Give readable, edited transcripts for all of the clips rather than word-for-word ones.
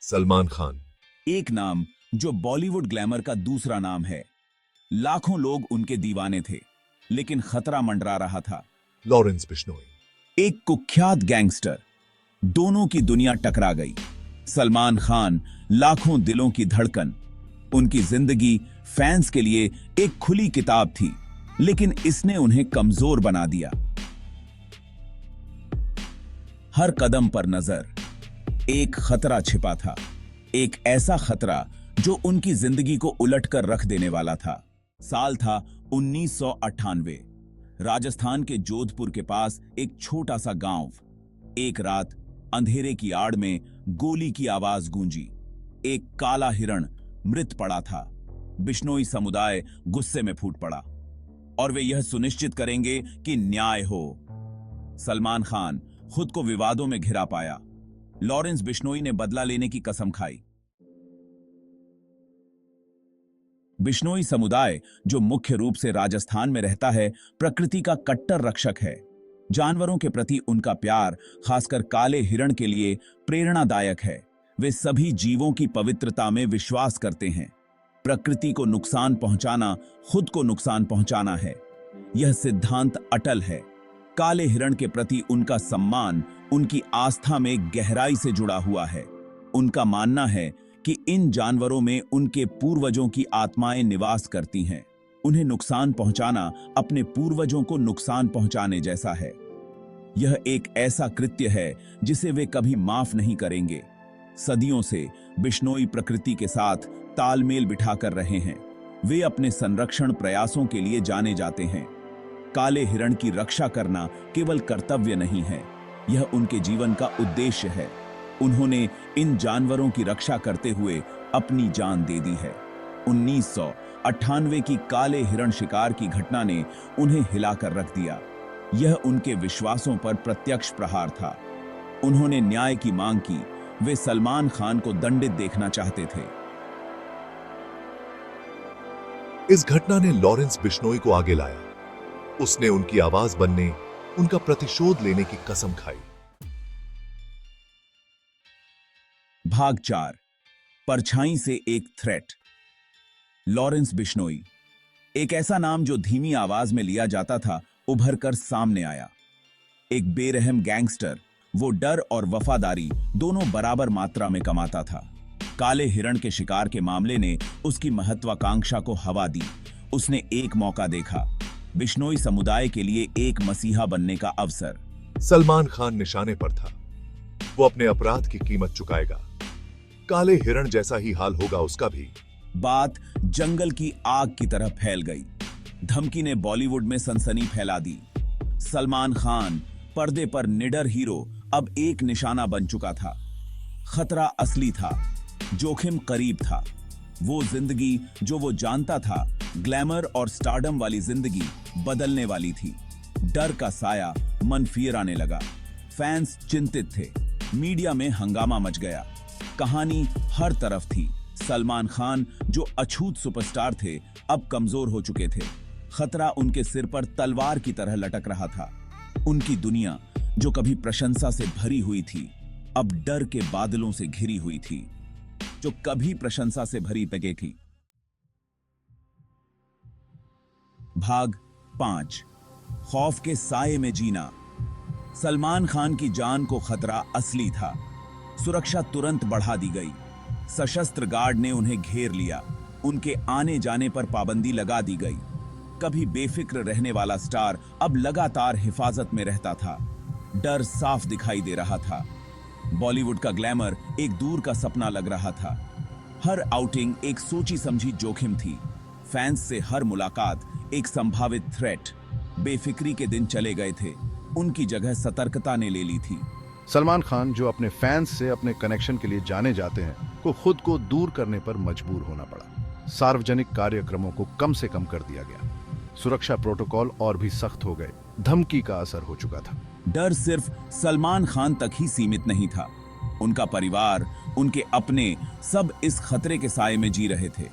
सलमान खान। एक नाम जो बॉलीवुड ग्लैमर का दूसरा नाम है। लाखों लोग उनके दीवाने थे, लेकिन खतरा मंडरा रहा था। लॉरेंस बिश्नोई। एक कुख्यात गैंगस्टर। दोनों की दुनिया टकरा गई। सलमान खान लाखों दिलों की धड़कन। उनकी जिंदगी फैंस के लिए एक खुली किताब थी, लेकिन इसने उन्हें कमजोर बना दिया। हर कदम पर नजर एक खतरा छिपा था, एक ऐसा खतरा जो उनकी जिंदगी को उलटकर रख देने वाला था। साल था 1998। राजस्थान के जोधपुर के पास एक छोटा सा गांव। एक रात अंधेरे की आड़ में गोली की आवाज गूंजी। एक काला हिरण मृत पड़ा था। बिश्नोई समुदाय गुस्से में फूट पड़ा और वे यह सुनिश्चित करेंगे कि न्याय हो। सलमान खान खुद को विवादों में घिरा पाया। लॉरेंस बिश्नोई ने बदला लेने की कसम खाई। बिश्नोई समुदाय, जो मुख्य रूप से राजस्थान में रहता है, प्रकृति का कट्टर रक्षक है। जानवरों के प्रति उनका प्यार, खासकर काले हिरण के लिए, प्रेरणादायक है। वे सभी जीवों की पवित्रता में विश्वास करते हैं। प्रकृति को नुकसान पहुंचाना खुद को नुकसान पहुंचाना है, यह सिद्धांत अटल है। काले हिरण के प्रति उनका सम्मान उनकी आस्था में गहराई से जुड़ा हुआ है। उनका मानना है कि इन जानवरों में उनके पूर्वजों की आत्माएं निवास करती हैं। उन्हें नुकसान पहुंचाना अपने पूर्वजों को नुकसान पहुंचाने जैसा है। यह एक ऐसा कृत्य है जिसे वे कभी माफ नहीं करेंगे। सदियों से बिश्नोई प्रकृति के साथ तालमेल बिठाकर रहे हैं। वे अपने संरक्षण प्रयासों के लिए जाने जाते हैं। काले हिरण की रक्षा करना केवल कर्तव्य नहीं है, यह उनके जीवन का उद्देश्य है। उन्होंने इन जानवरों की रक्षा करते हुए अपनी जान दे दी है। 1998 की काले हिरण शिकार की घटना ने उन्हें हिलाकर रख दिया। यह उनके विश्वासों पर प्रत्यक्ष प्रहार था। उन्होंने न्याय की मांग की। वे सलमान खान को दंडित देखना चाहते थे। इस घटना ने लॉरेंस बिश्नोई को आगे लाया। उसने उनकी आवाज बनने, उनका प्रतिशोध लेने की कसम खाई। भाग 4, परछाई से एक थ्रेट। लॉरेंस बिश्नोई, एक ऐसा नाम जो धीमी आवाज में लिया जाता था, उभर कर सामने आया। एक बेरहम गैंगस्टर, वो डर और वफादारी दोनों बराबर मात्रा में कमाता था। काले हिरण के शिकार के मामले ने उसकी महत्वाकांक्षा को हवा दी। उसने एक मौका देखा, बिश्नोई समुदाय के लिए एक मसीहा बनने का अवसर। सलमान खान निशाने पर था। वो अपने अपराध की कीमत चुकाएगा। काले हिरण जैसा ही हाल होगा उसका भी। बात जंगल की आग की तरह फैल गई। धमकी ने बॉलीवुड में सनसनी फैला दी। सलमान खान, पर्दे पर निडर हीरो, अब एक निशाना बन चुका था। खतरा असली था, जोखिम करीब था। वो जिंदगी जो वो जानता था, ग्लैमर और स्टारडम वाली जिंदगी, बदलने वाली थी। डर का साया मन फिराने लगा। फैंस चिंतित थे। मीडिया में हंगामा मच गया। कहानी हर तरफ थी। सलमान खान, जो अछूत सुपरस्टार थे, अब कमजोर हो चुके थे। खतरा उनके सिर पर तलवार की तरह लटक रहा था। उनकी दुनिया, जो कभी प्रशंसा से भरी हुई थी, अब डर के बादलों से घिरी हुई थी। जो कभी प्रशंसा से भरी तके थी। भाग 5, खौफ के साए में जीना। सलमान खान की जान को खतरा असली था। सुरक्षा तुरंत बढ़ा दी गई। सशस्त्र गार्ड ने उन्हें घेर लिया। उनके आने जाने पर पाबंदी लगा दी गई। कभी बेफिक्र रहने वाला स्टार अब लगातार हिफाजत में रहता था। डर साफ दिखाई दे रहा था। बॉलीवुड का ग्लैमर एक दूर का सपना लग रहा था। हर आउटिंग एक सोची समझी जोखिम थी। फैंस से हर मुलाकात एक संभावित थ्रेट। बेफिक्री के दिन चले गए थे। उनकी जगह सतर्कता ने ले ली थी। सलमान खान, जो अपने फैंस से अपने कनेक्शन के लिए जाने जाते हैं, को खुद को दूर करने पर मजबूर होना पड़ा। सार्वजनिक कार्यक्रमों को कम से कम कर दिया गया। सुरक्षा प्रोटोकॉल और भी सख्त हो गए। धमकी का असर हो चुका था। डर सिर्फ सलमान खान तक ही सीमित नहीं था। उनका परिवार, उनके अपने, सब इस खतरे के साए में जी रहे थे।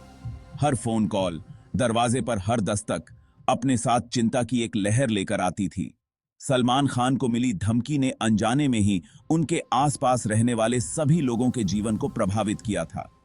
हर फोन कॉल, दरवाजे पर हर दस्तक अपने साथ चिंता की एक लहर लेकर आती थी। सलमान खान को मिली धमकी ने अनजाने में ही उनके आसपास रहने वाले सभी लोगों के जीवन को प्रभावित किया था।